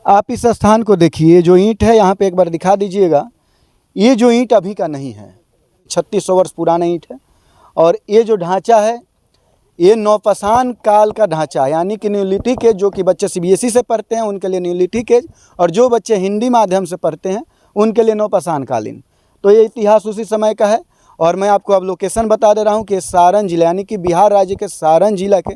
आप इस स्थान को देखिए, जो ईंट है यहाँ पे एक बार दिखा दीजिएगा। ये जो ईंट अभी का नहीं है, 3600 वर्ष पुराना ईंट है। और ये जो ढांचा है ये नौपाषाण काल का ढांचा है, यानी कि न्यूलिथिक एज। जो कि बच्चे सीबीएसई से पढ़ते हैं उनके लिए न्यूलिथिक एज, और जो बच्चे हिंदी माध्यम से पढ़ते हैं उनके लिए नौपाषाण कालीन। तो ये इतिहास उसी समय का है। और मैं आपको अब लोकेशन बता दे रहा हूँ कि सारण जिला, यानी कि बिहार राज्य के सारण जिला के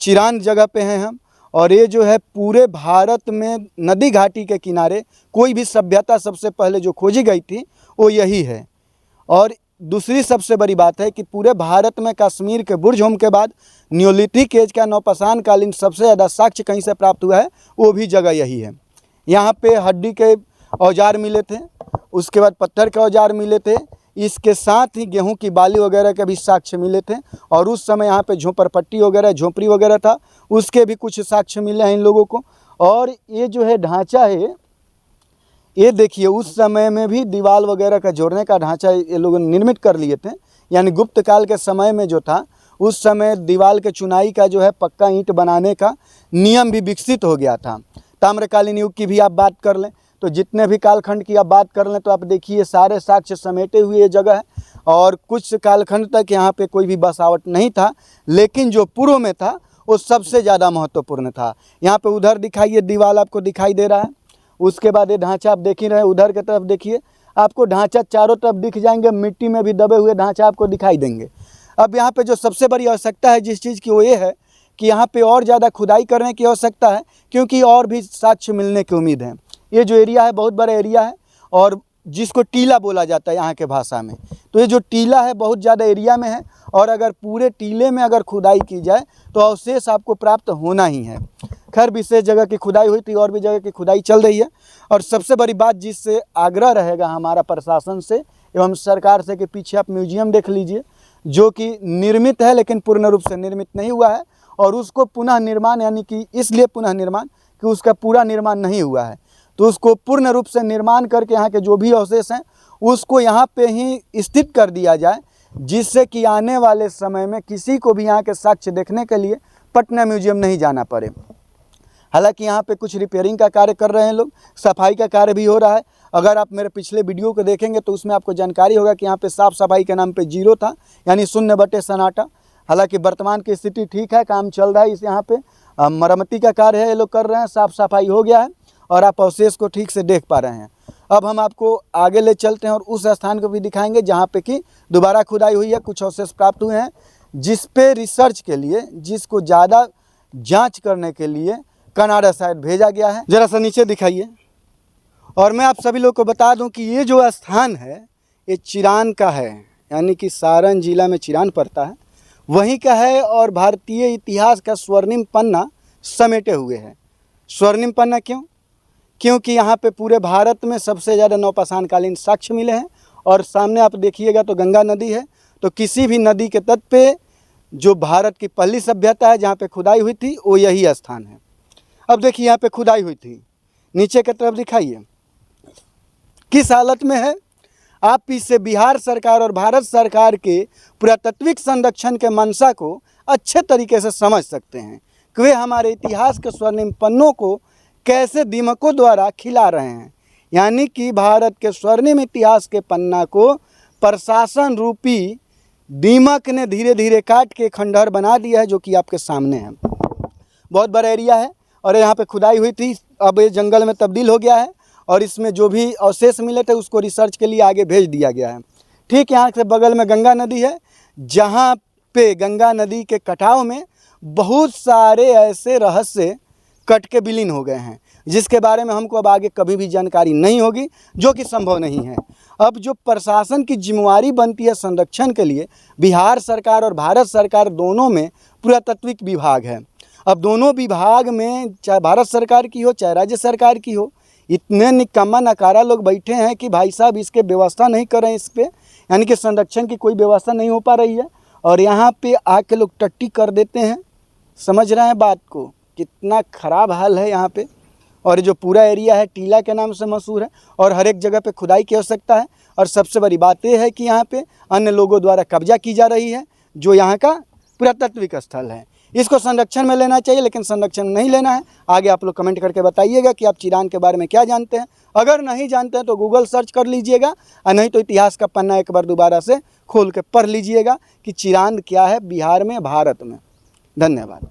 चिरान जगह पे हैं हम। और ये जो है पूरे भारत में नदी घाटी के किनारे कोई भी सभ्यता सबसे पहले जो खोजी गई थी वो यही है। और दूसरी सबसे बड़ी बात है कि पूरे भारत में कश्मीर के बुर्ज होम के बाद न्यूलिथिक एज का नौपाषाण कालीन सबसे ज़्यादा साक्ष्य कहीं से प्राप्त हुआ है, वो भी जगह यही है। यहाँ पे हड्डी के औजार मिले थे, उसके बाद पत्थर के औजार मिले थे, इसके साथ ही गेहूं की बाली वगैरह के भी साक्ष्य मिले थे। और उस समय यहाँ पे झोपड़पट्टी वगैरह, झोपड़ी वगैरह था, उसके भी कुछ साक्ष्य मिले हैं इन लोगों को। और ये जो है ढांचा है, ये देखिए उस समय में भी दीवार वगैरह का जोड़ने का ढांचा ये लोग निर्मित कर लिए थे। यानी गुप्त काल के समय में जो था, उस समय दीवार के चुनाई का जो है पक्का ईंट बनाने का नियम भी विकसित हो गया था। ताम्रकालीन युग की भी आप बात कर लें तो जितने भी कालखंड की आप बात कर लें तो आप देखिए सारे साक्ष्य समेटे हुए ये जगह है। और कुछ कालखंड तक यहाँ पे कोई भी बसावट नहीं था, लेकिन जो पूर्व में था वो सबसे ज़्यादा महत्वपूर्ण था। यहाँ पे उधर दिखाइए दीवार आपको दिखाई दे रहा है, उसके बाद ये ढांचा आप देख ही रहे हैं। उधर की तरफ देखिए, आपको ढांचा चारों तरफ दिख जाएंगे, मिट्टी में भी दबे हुए ढांचा आपको दिखाई देंगे। अब यहाँ पे जो सबसे बड़ी आवश्यकता है जिस चीज़ की, वो ये है कि यहाँ पे और ज़्यादा खुदाई करने की आवश्यकता है, क्योंकि और भी साक्ष्य मिलने की उम्मीद है। ये जो एरिया है बहुत बड़ा एरिया है, और जिसको टीला बोला जाता है यहाँ के भाषा में। तो ये जो टीला है बहुत ज़्यादा एरिया में है, और अगर पूरे टीले में अगर खुदाई की जाए तो अवशेष आपको प्राप्त होना ही है। खैर विशेष जगह की खुदाई हुई थी, और भी जगह की खुदाई चल रही है। और सबसे बड़ी बात जिससे आग्रह रहेगा हमारा प्रशासन से एवं सरकार से, कि पीछे आप म्यूजियम देख लीजिए, जो कि निर्मित है लेकिन पूर्ण रूप से निर्मित नहीं हुआ है। और उसको पुनः निर्माण, यानी कि इसलिए पुनः निर्माण कि उसका पूरा निर्माण नहीं हुआ है, तो उसको पूर्ण रूप से निर्माण करके यहाँ के जो भी अवशेष हैं उसको यहाँ पे ही स्थित कर दिया जाए, जिससे कि आने वाले समय में किसी को भी यहाँ के साक्ष्य देखने के लिए पटना म्यूजियम नहीं जाना पड़े। हालांकि यहाँ पे कुछ रिपेयरिंग का कार्य कर रहे हैं लोग, सफाई का कार्य भी हो रहा है। अगर आप मेरे पिछले वीडियो को देखेंगे तो उसमें आपको जानकारी होगा कि यहाँ पे साफ़ सफाई के नाम पे 0 था, यानी शून्य बटे सन्नाटा। हालांकि वर्तमान की स्थिति ठीक है, काम चल रहा है। इस यहाँ पे मरम्मती का कार्य है, ये लोग कर रहे हैं, साफ़ सफाई हो गया है और आप अवशेष को ठीक से देख पा रहे हैं। अब हम आपको आगे ले चलते हैं और उस स्थान को भी दिखाएंगे जहाँ पे कि दोबारा खुदाई हुई है, कुछ अवशेष प्राप्त हुए हैं, जिस पे रिसर्च के लिए, जिसको ज़्यादा जांच करने के लिए कनाडा साइड भेजा गया है। ज़रा सा नीचे दिखाइए। और मैं आप सभी लोग को बता दूं कि ये जो स्थान है ये चिरान का है, यानी कि सारण जिला में चिरान पड़ता है, वहीं का है। और भारतीय इतिहास का स्वर्णिम पन्ना समेटे हुए है। स्वर्णिम पन्ना क्यों? क्योंकि यहाँ पे पूरे भारत में सबसे ज़्यादा नौपाषाण कालीन साक्ष्य मिले हैं। और सामने आप देखिएगा तो गंगा नदी है, तो किसी भी नदी के तट पे जो भारत की पहली सभ्यता है जहाँ पे खुदाई हुई थी वो यही स्थान है। अब देखिए यहाँ पे खुदाई हुई थी, नीचे की तरफ दिखाइए किस हालत में है। आप इससे बिहार सरकार और भारत सरकार के पुरातत्विक संरक्षण के मंशा को अच्छे तरीके से समझ सकते हैं कि वे हमारे इतिहास के स्वर्णिम पन्नों को कैसे दीमकों द्वारा खिला रहे हैं। यानी कि भारत के स्वर्णिम इतिहास के पन्ना को प्रशासन रूपी दीमक ने धीरे धीरे काट के खंडहर बना दिया है, जो कि आपके सामने है। बहुत बड़ा एरिया है और यहाँ पे खुदाई हुई थी, अब ये जंगल में तब्दील हो गया है। और इसमें जो भी अवशेष मिले थे उसको रिसर्च के लिए आगे भेज दिया गया है। ठीक यहाँ से बगल में गंगा नदी है, जहाँ पे गंगा नदी के कटाव में बहुत सारे ऐसे रहस्य कट के विलीन हो गए हैं, जिसके बारे में हमको अब आगे कभी भी जानकारी नहीं होगी, जो कि संभव नहीं है। अब जो प्रशासन की जिम्मेवारी बनती है संरक्षण के लिए, बिहार सरकार और भारत सरकार दोनों में पुरातत्विक विभाग है। अब दोनों विभाग में, चाहे भारत सरकार की हो चाहे राज्य सरकार की हो, इतने निकम्मा नकारा लोग बैठे हैं कि भाई साहब इसके व्यवस्था नहीं कर रहे हैं, इस पर यानी कि संरक्षण की कोई व्यवस्था नहीं हो पा रही है। और यहाँ पे आके लोग टट्टी कर देते हैं। समझ रहे हैं बात को, कितना ख़राब हाल है यहाँ पे। और जो पूरा एरिया है टीला के नाम से मशहूर है, और हर एक जगह पे खुदाई की आवश्यकता है। और सबसे बड़ी बात यह है कि यहाँ पे अन्य लोगों द्वारा कब्जा की जा रही है, जो यहाँ का पुरातत्विक स्थल है। इसको संरक्षण में लेना चाहिए, लेकिन संरक्षण में नहीं लेना है। आगे आप लोग कमेंट करके बताइएगा कि आप चिरान के बारे में क्या जानते हैं। अगर नहीं जानते हैं तो गूगल सर्च कर लीजिएगा, और नहीं तो इतिहास का पन्ना एक बार दोबारा से खोल के पढ़ लीजिएगा कि चिरान क्या है बिहार में, भारत में। धन्यवाद।